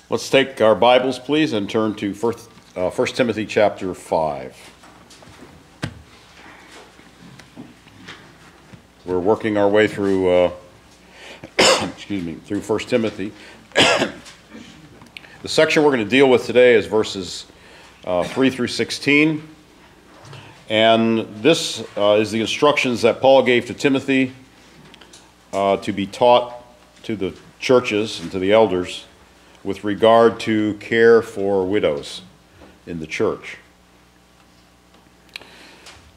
Let's take our Bibles, please, and turn to 1 Timothy chapter 5. We're working our way through, through 1 Timothy. The section we're going to deal with today is verses 3 through 16. And this is the instructions that Paul gave to Timothy to be taught to the churches and to the elders with regard to care for widows in the church.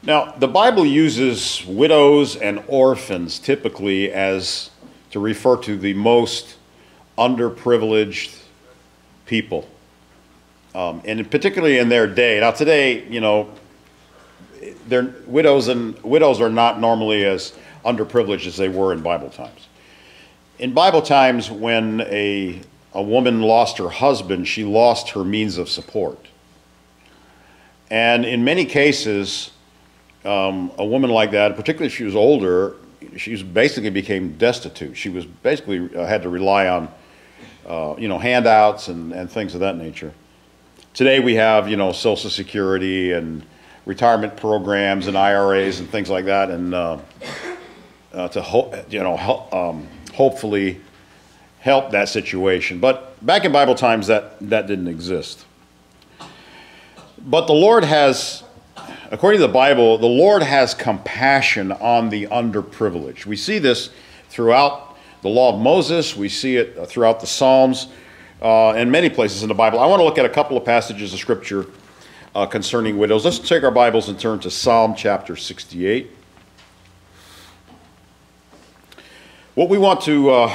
Now, the Bible uses widows and orphans typically as to refer to the most underprivileged people, and particularly in their day. Now, today, widows are not normally as underprivileged as they were in Bible times. In Bible times, when a woman lost her husband, she lost her means of support. And in many cases, a woman like that, particularly if she was older, she basically became destitute. She was basically had to rely on, handouts and things of that nature. Today we have, Social Security and retirement programs and IRAs and things like that, and hopefully help that situation. But back in Bible times, that didn't exist. But the Lord has, according to the Bible, the Lord has compassion on the underprivileged. We see this throughout the law of Moses. We see it throughout the Psalms and many places in the Bible. I want to look at a couple of passages of Scripture concerning widows. Let's take our Bibles and turn to Psalm chapter 68. What we want to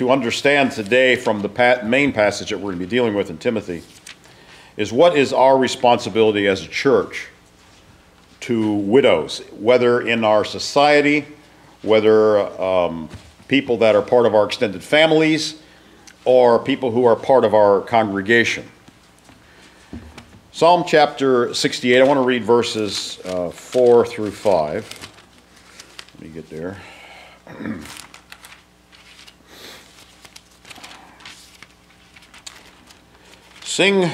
understand today from the main passage that we're going to be dealing with in Timothy is what is our responsibility as a church to widows, whether in our society, whether people that are part of our extended families, or people who are part of our congregation. Psalm chapter 68, I want to read verses 4 through 5. Let me get there. Sing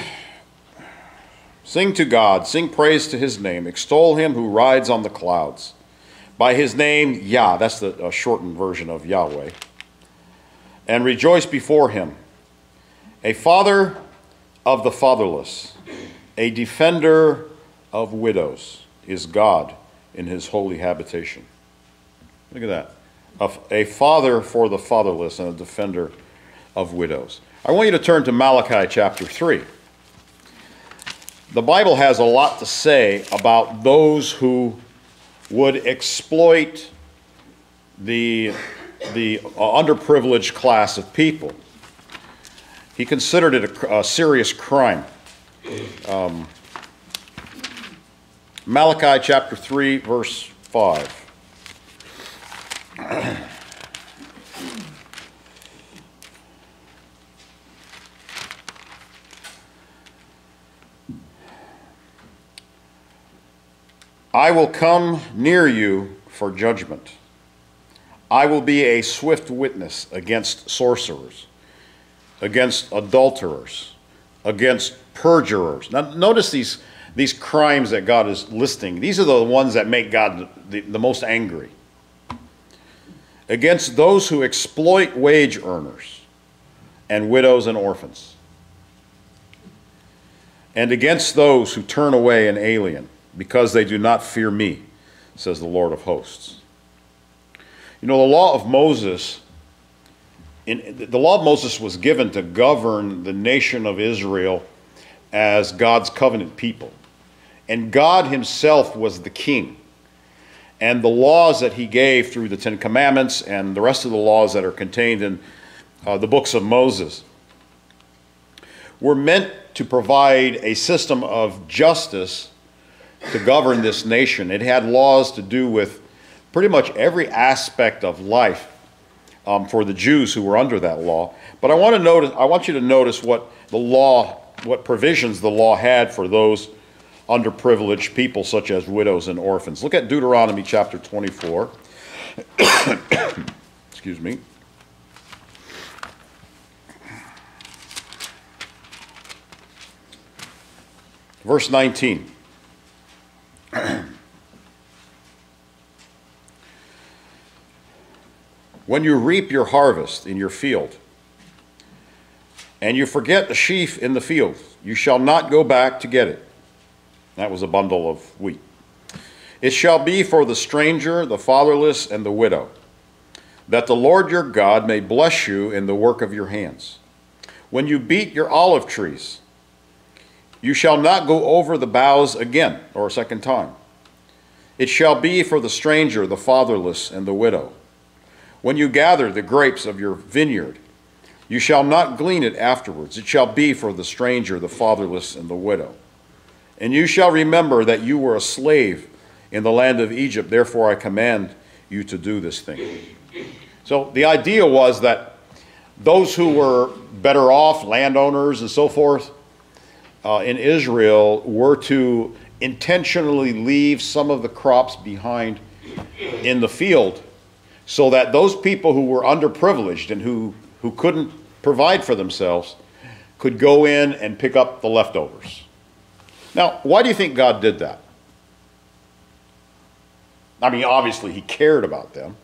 to God, sing praise to his name, extol him who rides on the clouds. By his name, Yah, that's the shortened version of Yahweh, and rejoice before him. A father of the fatherless, a defender of widows is God in his holy habitation. Look at that. A father for the fatherless and a defender of widows. I want you to turn to Malachi chapter 3. The Bible has a lot to say about those who would exploit the underprivileged class of people. He considered it a serious crime. Malachi chapter 3, verse 5. I will come near you for judgment. I will be a swift witness against sorcerers, against adulterers, against perjurers. Now notice these crimes that God is listing. These are the ones that make God the most angry. Against those who exploit wage earners and widows and orphans. And against those who turn away an alien, because they do not fear me, says the Lord of hosts. The law of Moses, the law of Moses was given to govern the nation of Israel as God's covenant people. And God himself was the king. And the laws that he gave through the Ten Commandments and the rest of the laws that are contained in the books of Moses were meant to provide a system of justice to govern this nation. It had laws to do with pretty much every aspect of life for the Jews who were under that law. But I want you to notice what provisions the law had for those underprivileged people such as widows and orphans. Look at Deuteronomy chapter 24. Excuse me. Verse 19. When you reap your harvest in your field, and you forget the sheaf in the field, you shall not go back to get it. That was a bundle of wheat. It shall be for the stranger, the fatherless, and the widow, that the Lord your God may bless you in the work of your hands. When you beat your olive trees, you shall not go over the boughs again, or a second time. It shall be for the stranger, the fatherless, and the widow. When you gather the grapes of your vineyard, you shall not glean it afterwards. It shall be for the stranger, the fatherless, and the widow. And you shall remember that you were a slave in the land of Egypt. Therefore I command you to do this thing. So the idea was that those who were better off, landowners and so forth, in Israel, were to intentionally leave some of the crops behind in the field, so that those people who were underprivileged and who couldn't provide for themselves could go in and pick up the leftovers. Now, why do you think God did that? I mean, obviously he cared about them.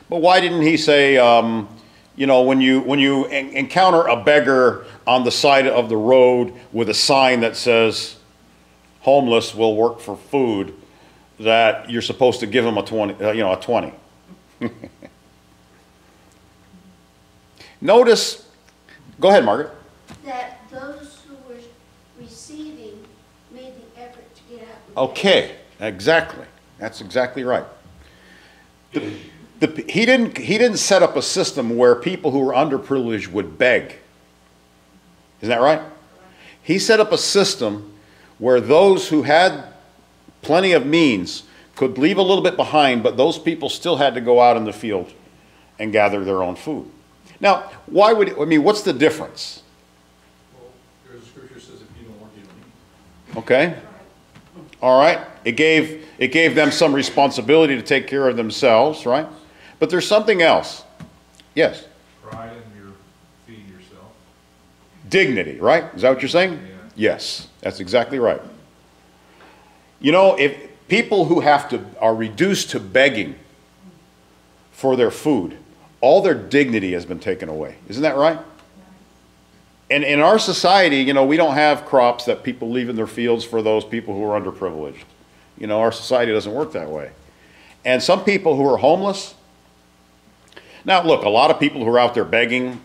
But why didn't he say, you know, when you encounter a beggar on the side of the road with a sign that says, homeless will work for food, that you're supposed to give him a 20, a 20. Notice, go ahead, Margaret. That those who were receiving made the effort to get out. Okay, exactly. That's exactly right. He didn't set up a system where people who were underprivileged would beg. Isn't that right? He set up a system where those who had plenty of means could leave a little bit behind, but those people still had to go out in the field and gather their own food. Now, why would I mean, what's the difference? Well, there's a scripture that says if you don't work, you don't eat. Okay. All right. It gave them some responsibility to take care of themselves, right? But there's something else. Yes. Pride in your feeding yourself. Dignity, right? Is that what you're saying? Yeah. Yes, that's exactly right. You know, if people who are reduced to begging for their food, all their dignity has been taken away. Isn't that right? And in our society, you know, we don't have crops that people leave in their fields for those people who are underprivileged. You know, our society doesn't work that way. And some people who are homeless, now look, a lot of people who are out there begging,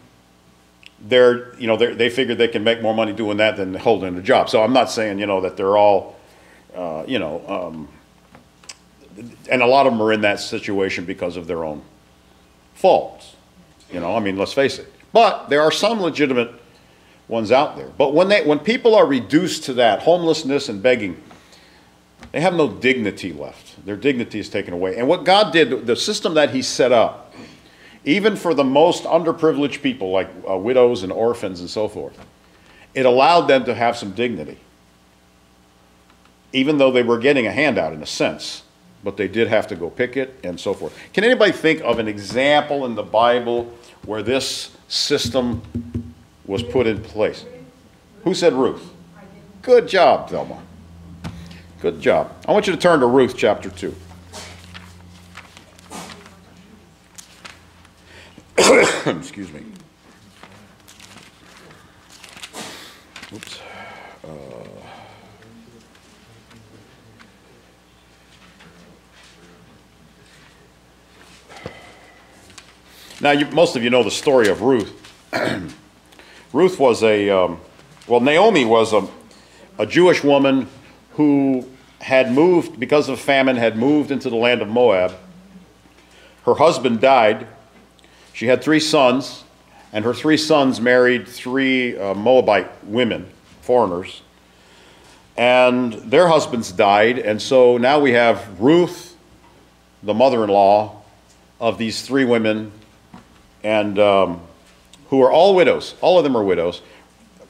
they figure they can make more money doing that than holding a job. So I'm not saying, you know, that they're all, and a lot of them are in that situation because of their own faults. You know, I mean, let's face it. But there are some legitimate ones out there. But when people are reduced to that, homelessness and begging, they have no dignity left. Their dignity is taken away. And what God did, the system that he set up, even for the most underprivileged people like widows and orphans and so forth, it allowed them to have some dignity. Even though they were getting a handout in a sense, but they did have to go pick it and so forth. Can anybody think of an example in the Bible where this system was put in place? Who said Ruth? Good job, Thelma. Good job. I want you to turn to Ruth chapter 2. Excuse me. Oops. Now, most of you know the story of Ruth. Ruth was Naomi was a Jewish woman who had moved, because of famine, had moved into the land of Moab. Her husband died. She had 3 sons, and her 3 sons married 3 Moabite women, foreigners. And their husbands died, and so now we have Ruth, the mother-in-law of these 3 women, and who are all widows. All of them are widows.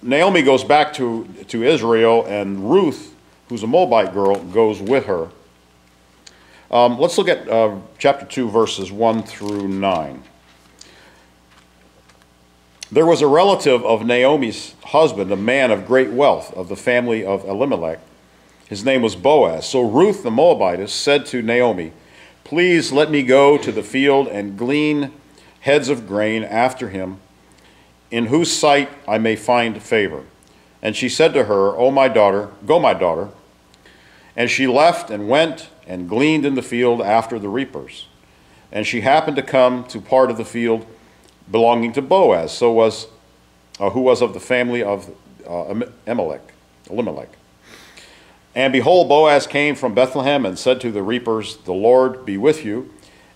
Naomi goes back to Israel, and Ruth, who's a Moabite girl, goes with her. Let's look at chapter 2, verses 1 through 9. There was a relative of Naomi's husband, a man of great wealth of the family of Elimelech. His name was Boaz. So Ruth the Moabitess said to Naomi, "Please let me go to the field and glean heads of grain after him, in whose sight I may find favor." And she said to her, "O my daughter, go, my daughter." And she left and went and gleaned in the field after the reapers. And she happened to come to part of the field belonging to Boaz, who was of the family of Elimelech. And behold, Boaz came from Bethlehem and said to the reapers, "The Lord be with you."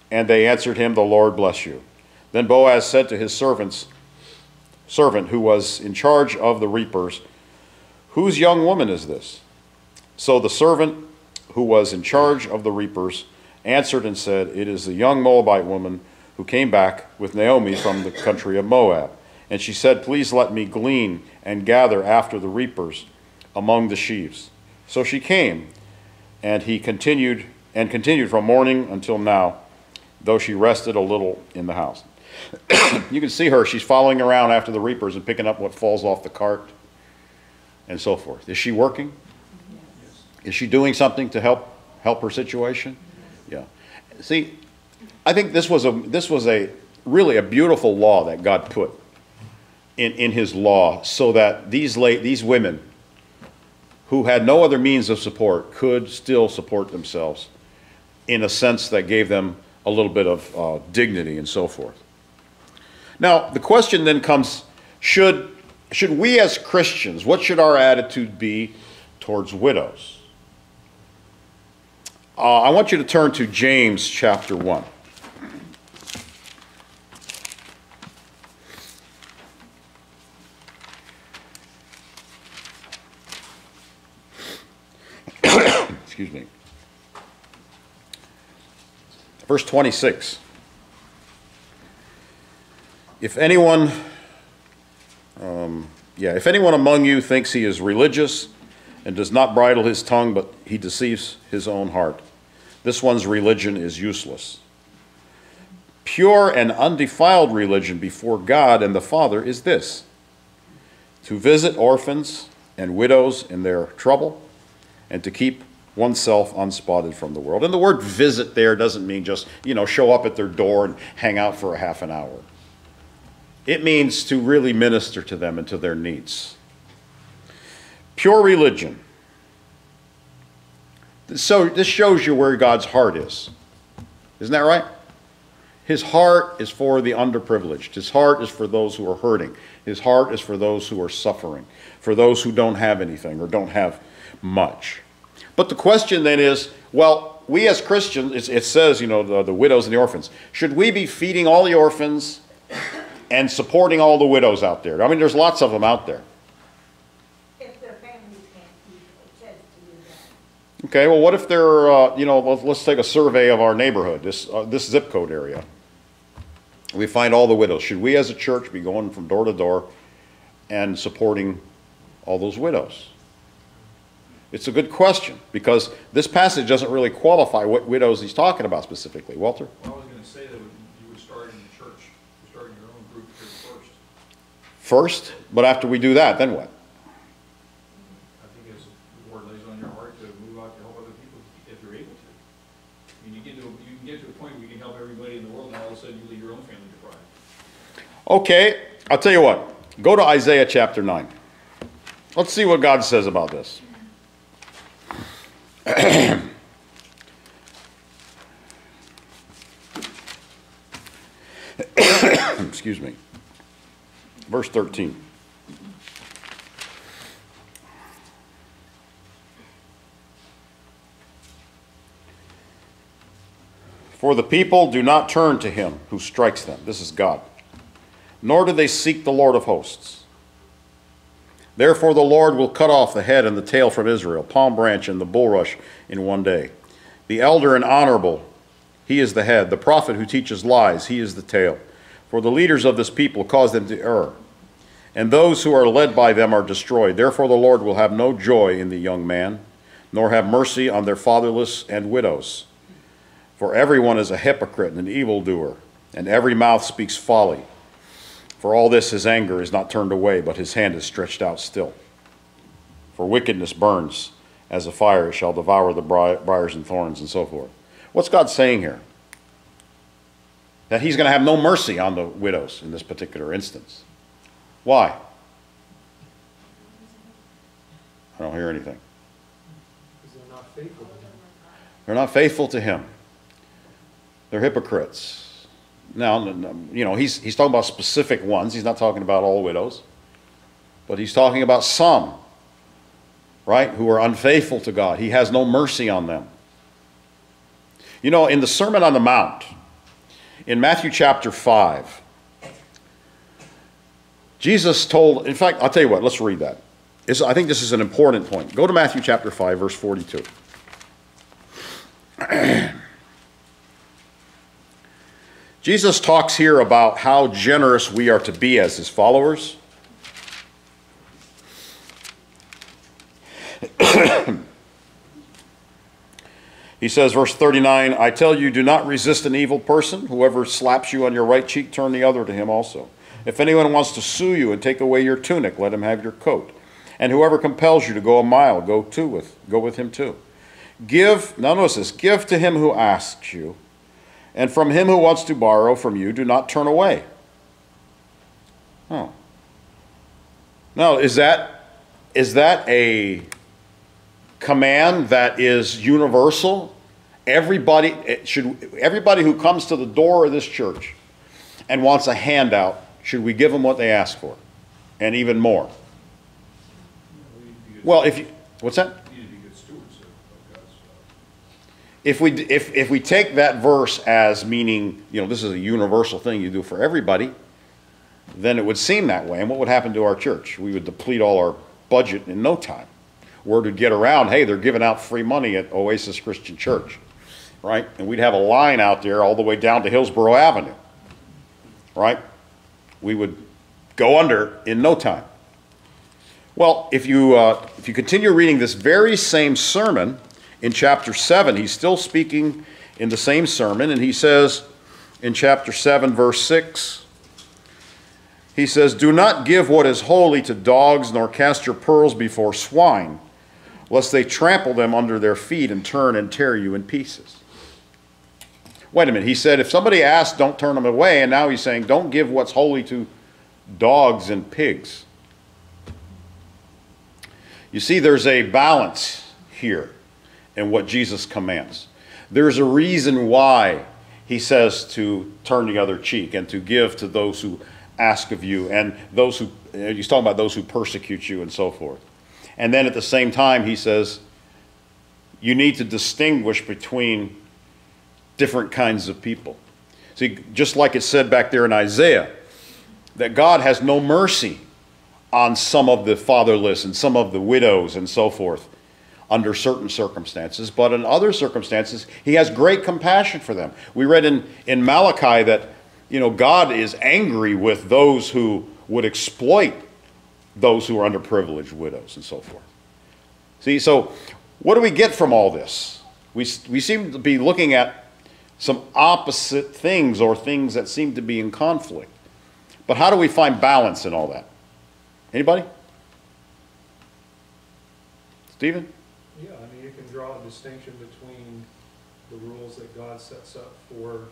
And they answered him, "The Lord bless you." Then Boaz said to his servant who was in charge of the reapers, "Whose young woman is this?" So the servant who was in charge of the reapers answered and said, "It is the young Moabite woman who came back with Naomi from the country of Moab." And she said, "Please let me glean and gather after the reapers among the sheaves." So she came, and he continued from morning until now, though she rested a little in the house. You can see her. She's following around after the reapers and picking up what falls off the cart and so forth. Is she working? Yes. Is she doing something to help her situation? Yeah. See, I think this was really a beautiful law that God put in his law, so that these women who had no other means of support could still support themselves in a sense that gave them a little bit of dignity and so forth. Now, the question then comes, should we as Christians, what should our attitude be towards widows? I want you to turn to James chapter 1. Excuse me. Verse 26. If anyone among you thinks he is religious and does not bridle his tongue, but he deceives his own heart, this one's religion is useless. Pure and undefiled religion before God and the Father is this: to visit orphans and widows in their trouble, and to keep oneself unspotted from the world. And the word visit there doesn't mean just, show up at their door and hang out for a half an hour. It means to really minister to them and to their needs. Pure religion. So this shows you where God's heart is. Isn't that right? His heart is for the underprivileged. His heart is for those who are hurting. His heart is for those who are suffering, for those who don't have anything or don't have much. But the question then is, well, we as Christians, it says, the widows and the orphans, should we be feeding all the orphans and supporting all the widows out there? I mean, there's lots of them out there. If their families can't feed, it says to do that. Okay, well, what if they're, let's take a survey of our neighborhood, this zip code area. We find all the widows. Should we as a church be going from door to door and supporting all those widows? It's a good question, because this passage doesn't really qualify what widows he's talking about specifically. Walter? Well, I was going to say that you would start in the church. You start in your own group here first. First? But after we do that, then what? I think as the Lord lays on your heart to move out to help other people if you're able to. I mean, you can get to a point where you can help everybody in the world, and all of a sudden you leave your own family to cry. Okay, I'll tell you what. Go to Isaiah chapter 9. Let's see what God says about this. Excuse me. Verse 13. For the people do not turn to him who strikes them. This is God. Nor do they seek the Lord of hosts. Therefore the Lord will cut off the head and the tail from Israel, palm branch and the bulrush in one day. The elder and honorable, he is the head. The prophet who teaches lies, he is the tail. For the leaders of this people cause them to err, and those who are led by them are destroyed. Therefore the Lord will have no joy in the young man, nor have mercy on their fatherless and widows. For everyone is a hypocrite and an evildoer, and every mouth speaks folly. For all this his anger is not turned away, but his hand is stretched out still. For wickedness burns as a fire, it shall devour the briars and thorns, and so forth. What's God saying here? That he's going to have no mercy on the widows in this particular instance. Why? I don't hear anything. Because they're not faithful to him. They're not faithful to him. They're hypocrites. Now, you know, he's talking about specific ones. He's not talking about all widows. But he's talking about some, right, who are unfaithful to God. He has no mercy on them. You know, in the Sermon on the Mount, in Matthew chapter 5, Jesus told, in fact, I'll tell you what, let's read that. I think this is an important point. Go to Matthew chapter 5, verse 42. Jesus talks here about how generous we are to be as his followers. He says, verse 39, I tell you, do not resist an evil person. Whoever slaps you on your right cheek, turn the other to him also. If anyone wants to sue you and take away your tunic, let him have your coat. And whoever compels you to go a mile, go with him too. Give, now notice this, give to him who asks you, and from him who wants to borrow from you, do not turn away. Oh. Now, is that a command that is universal? Everybody who comes to the door of this church and wants a handout, should we give them what they ask for? And even more. Well, what's that? You need to be good stewards of God's stuff. If we take that verse as meaning, you know, this is a universal thing you do for everybody, then it would seem that way. And what would happen to our church? We would deplete all our budget in no time. Word would get around, hey, they're giving out free money at Oasis Christian Church, right? And we'd have a line out there all the way down to Hillsborough Avenue, right? We would go under in no time. Well, if you continue reading this very same sermon in chapter 7, he's still speaking in the same sermon, and he says in chapter 7, verse 6, he says, do not give what is holy to dogs, nor cast your pearls before swine, lest they trample them under their feet and turn and tear you in pieces. Wait a minute, he said if somebody asks, don't turn them away, and now he's saying don't give what's holy to dogs and pigs. You see, there's a balance here in what Jesus commands. There's a reason why he says to turn the other cheek and to give to those who ask of you, and those who, he's talking about those who persecute you and so forth. And then at the same time, he says, you need to distinguish between different kinds of people. See, just like it said back there in Isaiah, that God has no mercy on some of the fatherless and some of the widows and so forth under certain circumstances, but in other circumstances, he has great compassion for them. We read in Malachi that, you know, God is angry with those who would exploit those who are underprivileged widows and so forth. See, so what do we get from all this? We seem to be looking at some opposite things or things that seem to be in conflict. But how do we find balance in all that? Anybody? Stephen? Yeah, I mean, you can draw a distinction between the rules that God sets up for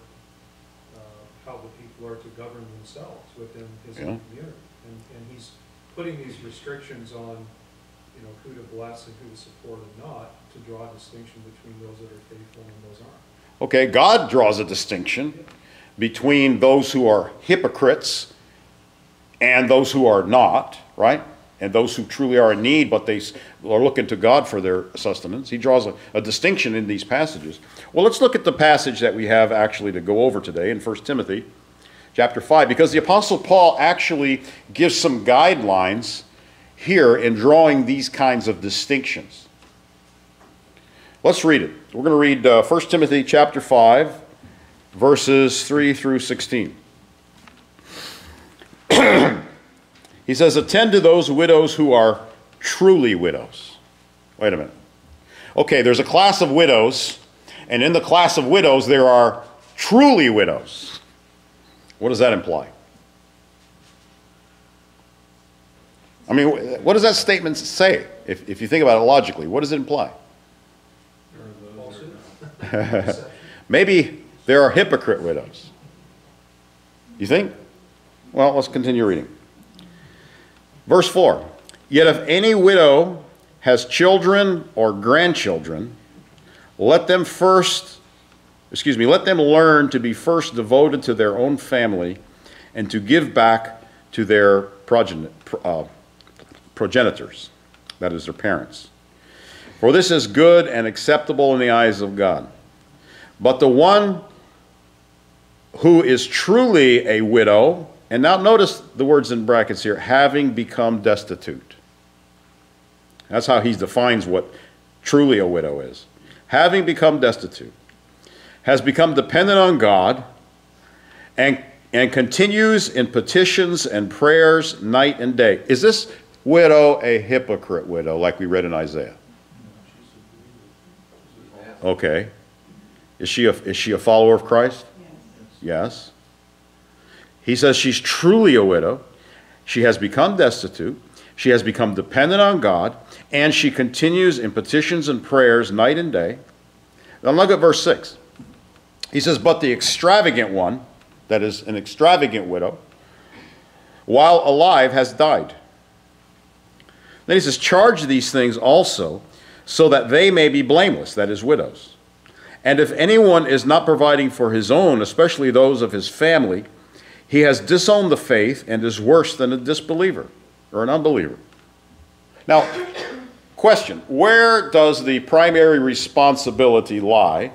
how the people are to govern themselves within his own community. And he's putting these restrictions on, you know, who to bless and who to support and not, to draw a distinction between those that are faithful and those aren't. Okay, God draws a distinction between those who are hypocrites and those who are not, right? And those who truly are in need, but they are looking to God for their sustenance. He draws a distinction in these passages. Well, let's look at the passage that we have actually to go over today in 1 Timothy chapter 5, because the Apostle Paul actually gives some guidelines here in drawing these kinds of distinctions. Let's read it. We're going to read 1 Timothy chapter 5, verses 3 through 16. He says, attend to those widows who are truly widows. Wait a minute. Okay, there's a class of widows, and in the class of widows there are truly widows. What does that imply? I mean, what does that statement say? If you think about it logically, what does it imply? Maybe there are hypocrite widows. You think? Well, let's continue reading. Verse 4. Yet if any widow has children or grandchildren, let them learn to be first devoted to their own family and to give back to their progenitors, that is, their parents. For this is good and acceptable in the eyes of God. But the one who is truly a widow, and now notice the words in brackets here, having become destitute. That's how he defines what truly a widow is. Having become destitute, has become dependent on God, and continues in petitions and prayers night and day. Is this widow a hypocrite widow, like we read in Isaiah? Okay. Is she a follower of Christ? Yes. He says she's truly a widow. She has become destitute. She has become dependent on God, and she continues in petitions and prayers night and day. Now look at verse 6. He says, but the extravagant one, that is an extravagant widow, while alive has died. Then he says, charge these things also, so that they may be blameless, that is, widows. And if anyone is not providing for his own, especially those of his family, he has disowned the faith and is worse than a disbeliever or an unbeliever. Now, question, where does the primary responsibility lie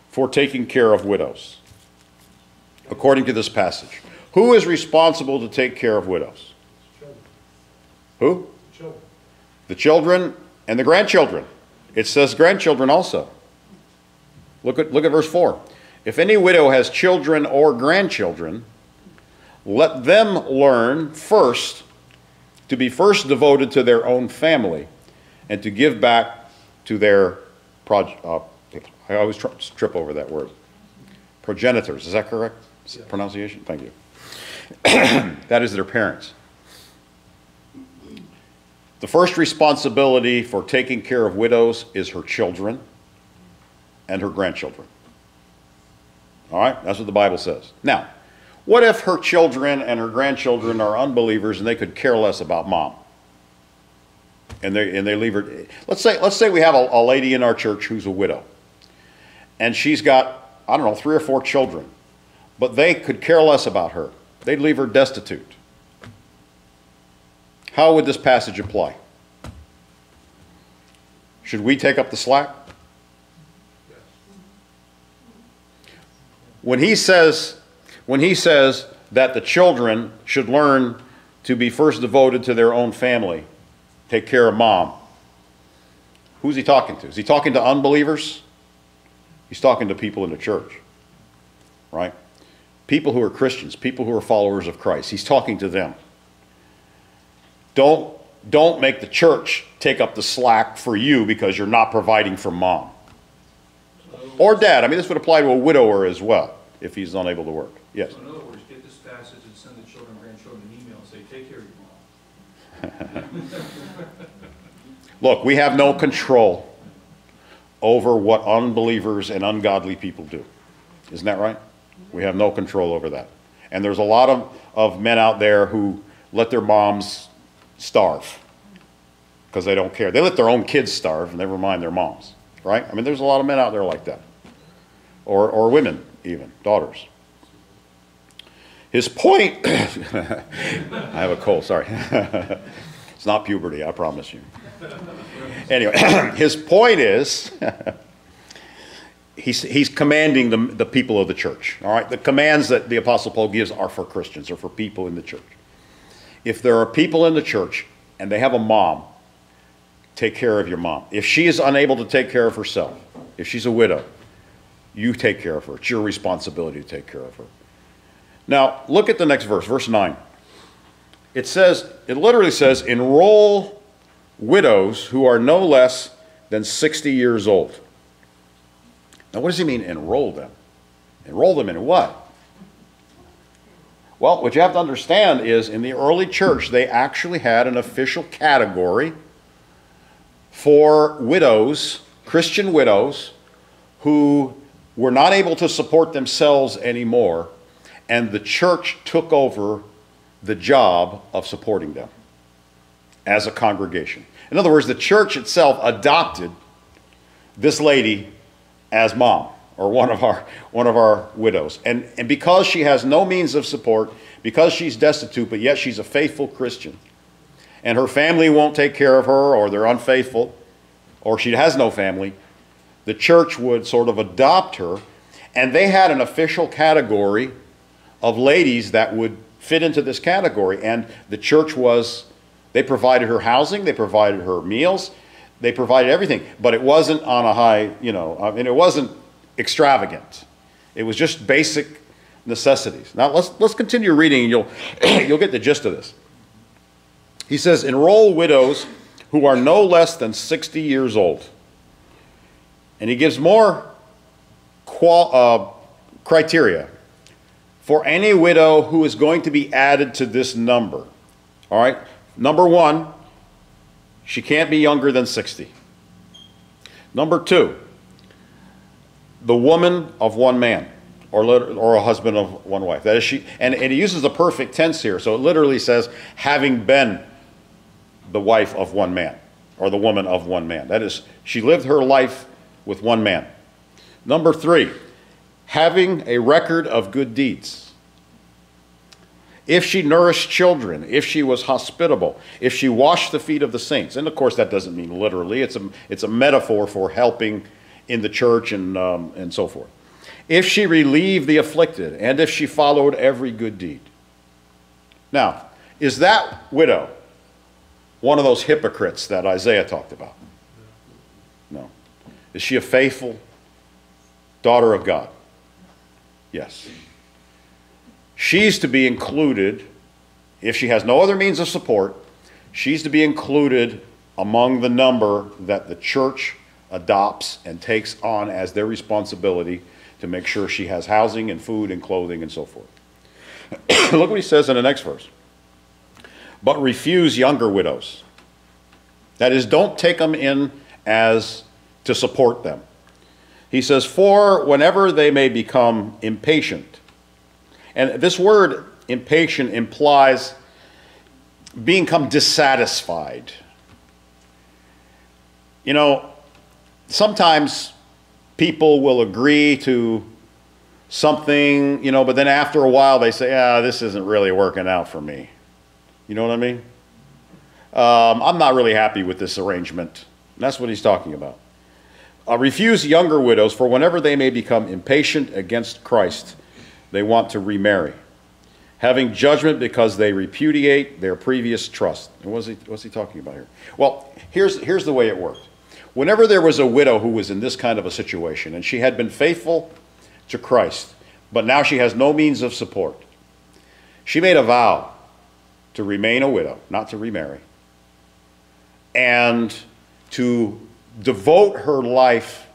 for taking care of widows, according to this passage? Who is responsible to take care of widows? Who? Children. The children and the grandchildren. It says grandchildren also. Look at verse 4. If any widow has children or grandchildren, let them learn first to be first devoted to their own family and to give back to their I always trip over that word. Progenitors, is that correct? Yeah. Pronunciation? Thank you. That is their parents. The first responsibility for taking care of widows is her children and her grandchildren. All right? That's what the Bible says. Now, what if her children and her grandchildren are unbelievers and they could care less about mom? And they leave her. Let's say we have a lady in our church who's a widow. And she's got, I don't know, 3 or 4 children. But they could care less about her. They'd leave her destitute. How would this passage apply? Should we take up the slack? When he says that the children should learn to be first devoted to their own family, take care of mom, who's he talking to? Is he talking to unbelievers? He's talking to people in the church, right? People who are Christians, people who are followers of Christ. He's talking to them. Don't make the church take up the slack for you because you're not providing for mom. Or dad. I mean, this would apply to a widower as well, if he's unable to work. Yes? So in other words, get this passage and send the children and grandchildren an email and say, take care of your mom. Look, we have no control over what unbelievers and ungodly people do. Isn't that right? We have no control over that. And there's a lot of men out there who let their moms starve because they don't care. They let their own kids starve, never mind their moms. Right? I mean, there's a lot of men out there like that. Or women, even, daughters. His point, I have a cold, sorry. It's not puberty, I promise you. Anyway, his point is, he's commanding the people of the church. All right? The commands that the Apostle Paul gives are for Christians, or for people in the church. If there are people in the church and they have a mom, take care of your mom. If she is unable to take care of herself, if she's a widow, you take care of her. It's your responsibility to take care of her. Now, look at the next verse, verse 9. It literally says, enroll widows who are no less than 60 years old. Now, what does he mean, enroll them? Enroll them in what? Well, what you have to understand is in the early church, they actually had an official category for widows, Christian widows, who were not able to support themselves anymore, and the church took over the job of supporting them as a congregation. In other words, the church itself adopted this lady as mom, or one of our widows. And because she has no means of support, because she's destitute, but yet she's a faithful Christian, and her family won't take care of her, or they're unfaithful, or she has no family, the church would sort of adopt her, and they had an official category of ladies that would fit into this category. And the church they provided her housing, they provided her meals, they provided everything, but it wasn't on a high, it wasn't extravagant. It was just basic necessities. Now let's continue reading, and you'll get the gist of this. He says, enroll widows who are no less than 60 years old. And he gives more criteria for any widow who is going to be added to this number. All right? Number one, she can't be younger than 60. Number two, the woman of one man, or a husband of one wife. That is, she, and he uses the perfect tense here, so it literally says, having been the wife of one man, or the woman of one man. That is, she lived her life with one man. Number three, having a record of good deeds. If she nourished children, if she was hospitable, if she washed the feet of the saints. And of course that doesn't mean literally, it's a metaphor for helping in the church and so forth. If she relieved the afflicted, and if she followed every good deed. Now, is that widow one of those hypocrites that Isaiah talked about? No. Is she a faithful daughter of God? Yes. She's to be included, if she has no other means of support, she's to be included among the number that the church adopts and takes on as their responsibility to make sure she has housing and food and clothing and so forth. Look what he says in the next verse. But refuse younger widows. That is, don't take them in as to support them. He says, for whenever they may become impatient. And this word impatient implies become dissatisfied. You know, sometimes people will agree to something, but then after a while they say, this isn't really working out for me. You know what I mean? I'm not really happy with this arrangement. And that's what he's talking about. Refuse younger widows, for whenever they may become impatient against Christ, they want to remarry, having judgment because they repudiate their previous trust. And what's he talking about here? Well, here's the way it worked. Whenever there was a widow who was in this kind of a situation, and she had been faithful to Christ, but now she has no means of support, she made a vow to remain a widow, not to remarry, and to devote her life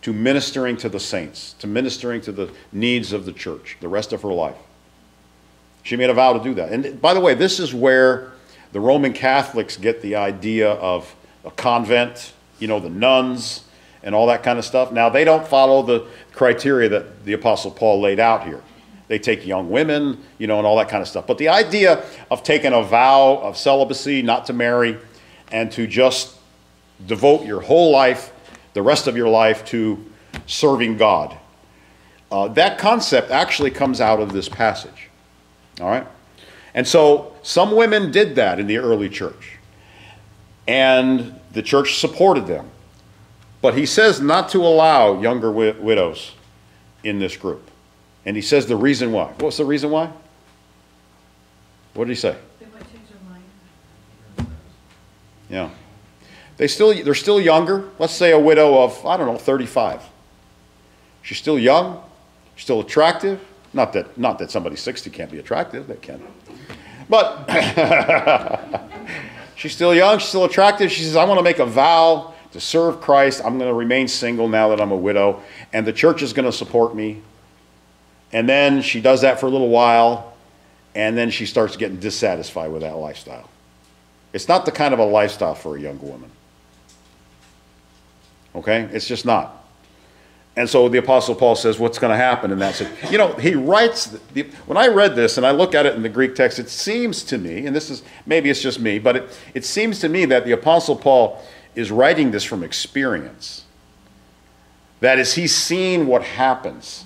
to ministering to the saints, to ministering to the needs of the church, the rest of her life. She made a vow to do that. And by the way, this is where the Roman Catholics get the idea of a convent, the nuns and all that kind of stuff. Now, they don't follow the criteria that the Apostle Paul laid out here. They take young women, and all that kind of stuff. But the idea of taking a vow of celibacy, not to marry, and to just devote your whole life, the rest of your life, to serving God. That concept actually comes out of this passage. All right? And so some women did that in the early church. And the church supported them. But he says not to allow younger widows in this group. And he says the reason why. What's the reason why? What did he say? They might change their mind. Yeah. They're still younger. Let's say a widow of, 35. She's still young, still attractive. Not that somebody 60 can't be attractive, they can. But she's still young, she's still attractive. She says, I want to make a vow to serve Christ. I'm going to remain single now that I'm a widow, and the church is going to support me. And then she does that for a little while, and then she starts getting dissatisfied with that lifestyle. It's not the kind of a lifestyle for a young woman. Okay? It's just not. And so the Apostle Paul says, what's going to happen in that situation? You know, he writes, when I read this and I look at it in the Greek text, it seems to me, and this is, maybe it's just me, but it seems to me that the Apostle Paul is writing this from experience. That is, he's seen what happens.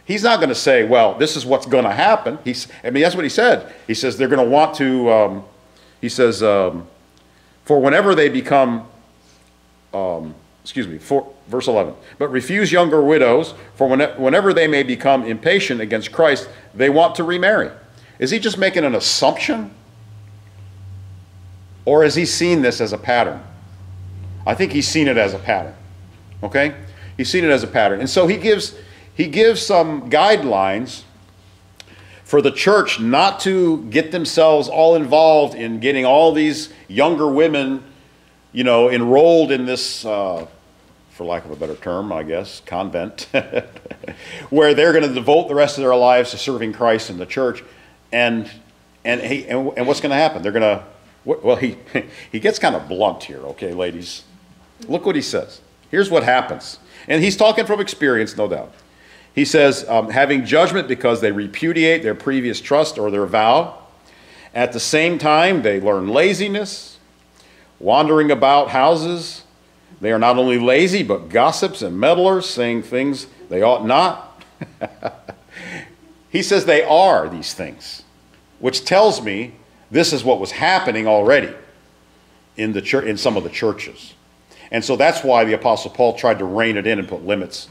He's not going to say, well, this is what's going to happen. That's what he said. He says they're going to want to, for whenever they become, verse 11, but refuse younger widows, for whenever they may become impatient against Christ, they want to remarry. Is he just making an assumption? Or has he seen this as a pattern? I think he's seen it as a pattern. Okay? He's seen it as a pattern. And so he gives some guidelines for the church not to get themselves all involved in getting all these younger women, you know, enrolled in this, for lack of a better term, I guess, convent, where they're going to devote the rest of their lives to serving Christ in the church. And what's going to happen? They're going to, well, he gets kind of blunt here, okay, ladies? Look what he says. Here's what happens. And he's talking from experience, no doubt. He says, having judgment because they repudiate their previous trust or their vow. At the same time, they learn laziness, wandering about houses. They are not only lazy, but gossips and meddlers, saying things they ought not. He says they are these things, which tells me this is what was happening already in the church, in some of the churches. And so that's why the Apostle Paul tried to rein it in and put limits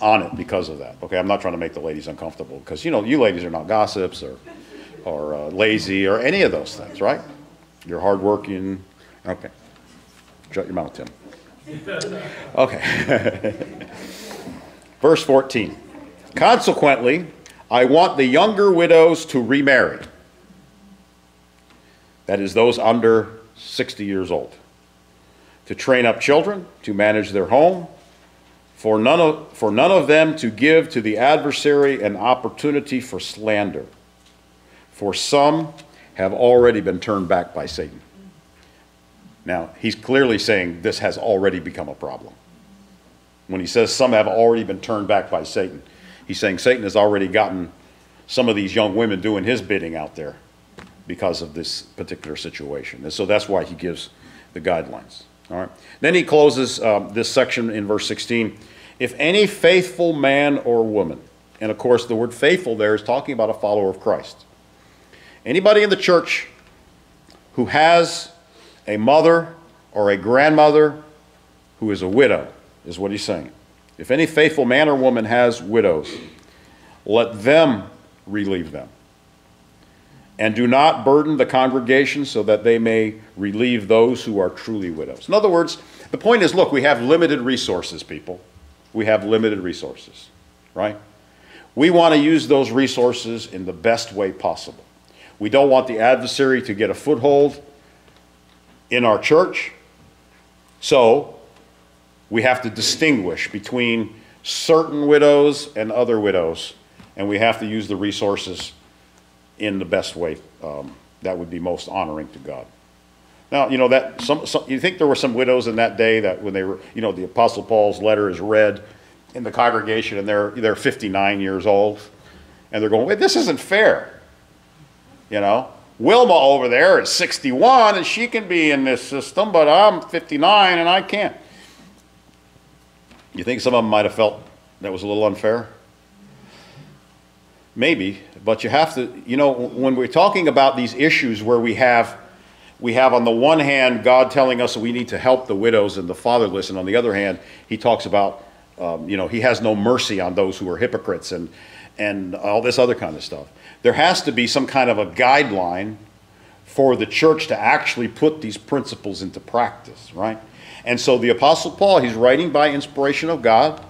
on it because of that. Okay, I'm not trying to make the ladies uncomfortable because, you know, you ladies are not gossips or lazy or any of those things, right? You're hardworking. Okay. Shut your mouth, Tim. Okay. Verse 14. Consequently, I want the younger widows to remarry. That is, those under 60 years old. To train up children, to manage their home, for none of them to give to the adversary an opportunity for slander. For some have already been turned back by Satan. Now, he's clearly saying this has already become a problem. When he says some have already been turned back by Satan, he's saying Satan has already gotten some of these young women doing his bidding out there because of this particular situation. And so that's why he gives the guidelines. All right. Then he closes this section in verse 16. If any faithful man or woman, and of course the word faithful there is talking about a follower of Christ. Anybody in the church who has a mother or a grandmother who is a widow, is what he's saying. If any faithful man or woman has widows, let them relieve them. And do not burden the congregation so that they may relieve those who are truly widows. In other words, the point is, look, we have limited resources, people. We have limited resources, right? We want to use those resources in the best way possible. We don't want the adversary to get a foothold in our church. So we have to distinguish between certain widows and other widows, and we have to use the resources in the best way that would be most honoring to God. Now, you know, that you think there were some widows in that day that when they were, you know, the Apostle Paul's letter is read in the congregation and they're 59 years old and they're going, wait, this isn't fair. You know, Wilma over there is 61 and she can be in this system, but I'm 59 and I can't. You think some of them might have felt that was a little unfair? Maybe, but you have to, you know, when we're talking about these issues where we have on the one hand God telling us that we need to help the widows and the fatherless, and on the other hand he talks about, you know, he has no mercy on those who are hypocrites and all this other kind of stuff. There has to be some kind of a guideline for the church to actually put these principles into practice, right? And so the Apostle Paul, he's writing by inspiration of God.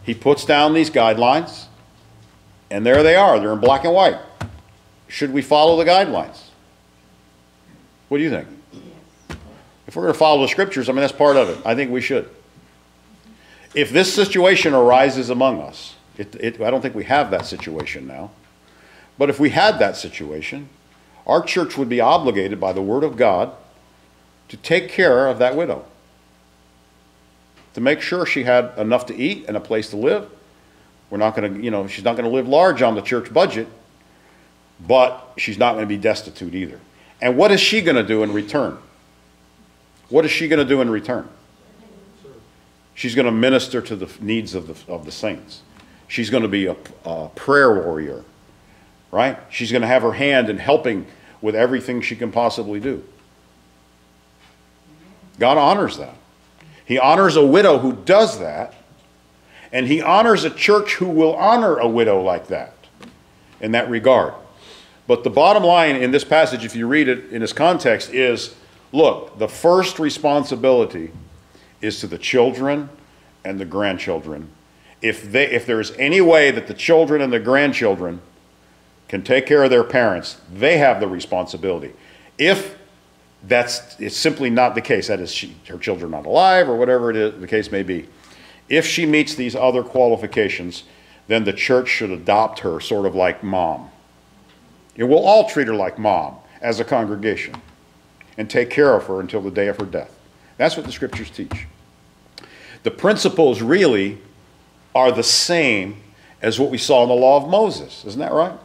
He puts down these guidelines. And there they are. They're in black and white. Should we follow the guidelines? What do you think? If we're going to follow the scriptures, I mean, that's part of it. I think we should. If this situation arises among us, I don't think we have that situation now, But if we had that situation, our church would be obligated by the Word of God to take care of that widow, to make sure she had enough to eat and a place to live. We're not going to, she's not going to live large on the church budget, but she's not going to be destitute either. And what is she going to do in return? What is she going to do in return? She's going to minister to the needs of the saints. She's going to be a prayer warrior, right? She's going to have her hand in helping with everything she can possibly do. God honors that. He honors a widow who does that, and he honors a church who will honor a widow like that in that regard. But the bottom line in this passage, if you read it in its context, is, look, the first responsibility is to the children and the grandchildren. If there's any way that the children and the grandchildren can take care of their parents, they have the responsibility. If it's simply not the case, that is, her children are not alive or whatever it is, the case may be, if she meets these other qualifications, then the church should adopt her sort of like mom. It will all treat her like mom as a congregation and take care of her until the day of her death. That's what the scriptures teach. The principles really are the same as what we saw in the law of Moses. Isn't that right?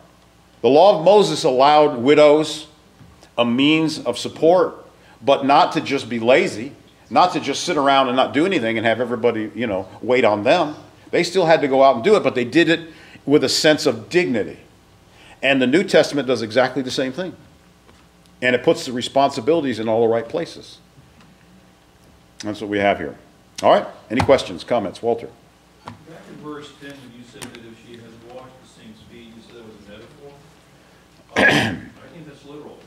The law of Moses allowed widows a means of support, but not to just be lazy, not to just sit around and not do anything and have everybody, wait on them. They still had to go out and do it, but they did it with a sense of dignity. And the New Testament does exactly the same thing. And it puts the responsibilities in all the right places. That's what we have here. All right? Any questions, comments? Walter? Back in verse 10, when you said that if she has washed the saints' feet, you said that was a metaphor. I think that's literal.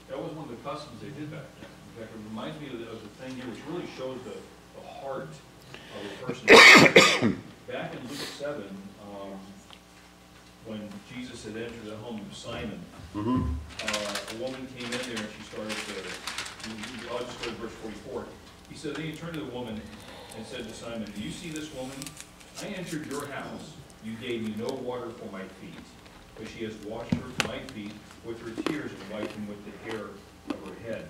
That was one of the customs they did back then. In fact, it reminds me of the thing here, which really shows the heart of a person. Back in Luke 7, when Jesus had entered the home of Simon, a woman came in there and she started to, I'll just go to verse 44. He said, then he turned to the woman and said to Simon, do you see this woman? I entered your house. You gave me no water for my feet, but she has washed my feet with her tears and wiped them with the hair of her head.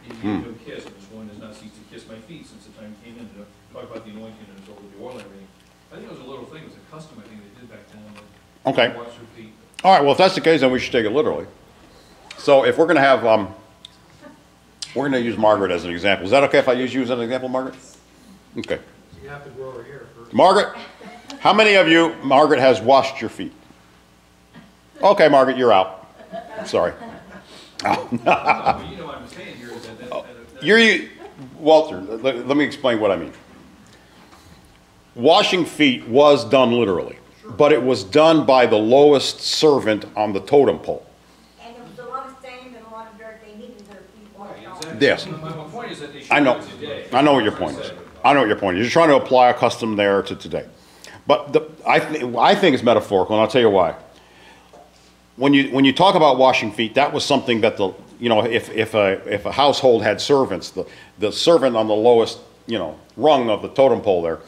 And you gave no kiss, and this woman has not ceased to kiss my feet since the time came in to talk about the anointing and the oil and everything. I think it was a little thing. It was a custom I think they did back then. Okay. Wash their feet. All right, well, if that's the case, then we should take it literally. So if we're going to have, we're going to use Margaret as an example. Is that okay if I use you as an example, Margaret? Okay. You have to grow her hair first. Margaret, how many of you, Margaret, has washed your feet? Okay, Margaret, you're out. I'm sorry. No, but you know what I'm saying here is that Walter, let me explain what I mean. Washing feet was done literally, but it was done by the lowest servant on the totem pole. And there was a lot of sand and a lot of dirt. They needed their feet washed off. exactly. Yes. My point is that they should I know. do it today. I know what your point is. I know what your point is. You're trying to apply a custom there to today. But I think it's metaphorical, and I'll tell you why. When you talk about washing feet, that was something that if a household had servants, the servant on the lowest rung of the totem pole there,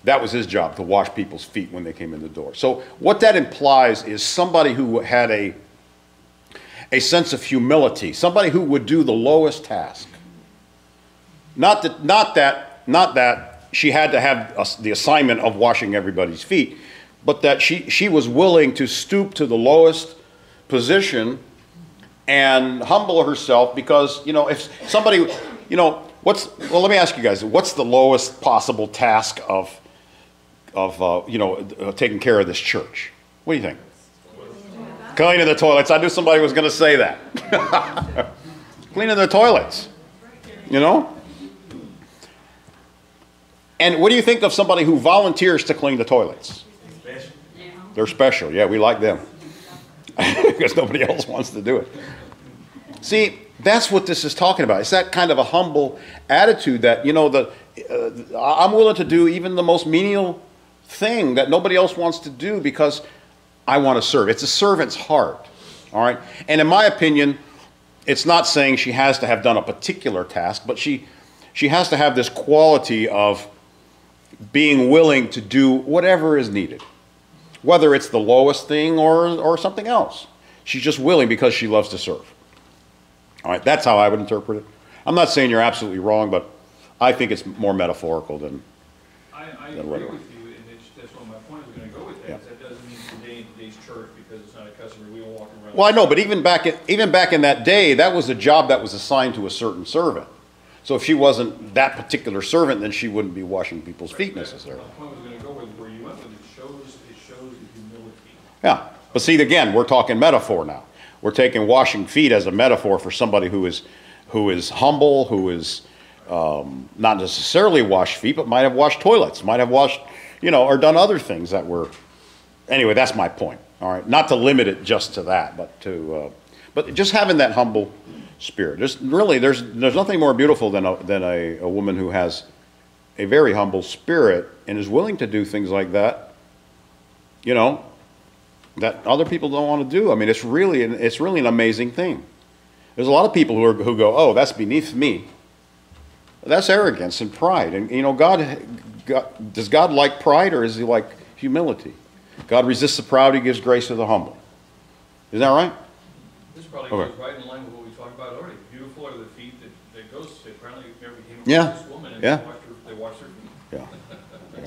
that was his job, to wash people's feet when they came in the door. So what that implies is somebody who had a sense of humility, somebody who would do the lowest task. Not that she had to have the assignment of washing everybody's feet, but that she was willing to stoop to the lowest position and humble herself, because if somebody let me ask you guys, what's the lowest possible task of taking care of this church? What do you think? Cleaning the toilets. I knew somebody was going to say that. Cleaning the toilets. And what do you think of somebody who volunteers to clean the toilets? Special. They're special. Yeah, we like them. Because nobody else wants to do it. See, that's what this is talking about. It's that kind of a humble attitude that, I'm willing to do even the most menial thing that nobody else wants to do because I want to serve. It's a servant's heart. All right? And in my opinion, it's not saying she has to have done a particular task, but she has to have this quality of being willing to do whatever is needed. whether it's the lowest thing or something else. She's just willing because she loves to serve. All right, that's how I would interpret it. I'm not saying you're absolutely wrong, but I think it's more metaphorical than. I agree with you, and that's what my point was gonna go with that, Yeah. is that doesn't mean today in today's church, because it's not a customary, we don't walk around. Well, I know, but even back in that day, that was a job that was assigned to a certain servant. So if she wasn't that particular servant, then she wouldn't be washing people's feet necessarily. My point was gonna go with where you went with it, it shows the humility. Yeah, but see, again, we're talking metaphor now. We're taking washing feet as a metaphor for somebody who is humble, who is not necessarily washed feet, but might have washed toilets, might have washed, or done other things that were. Anyway, that's my point. All right, not to limit it just to that, but just having that humble spirit. Just really, there's nothing more beautiful than a woman who has a very humble spirit and is willing to do things like that. That other people don't want to do. I mean, it's really an amazing thing. There's a lot of people who go, oh, that's beneath me. That's arrogance and pride. And God, does God like pride, or is he like humility? God resists the proud, he gives grace to the humble. Isn't that right? This probably Okay. goes right in line with what we talked about already. Beautiful are the feet that goes, apparently never came Yeah. across this woman, and Yeah. they washed her feet. Yeah.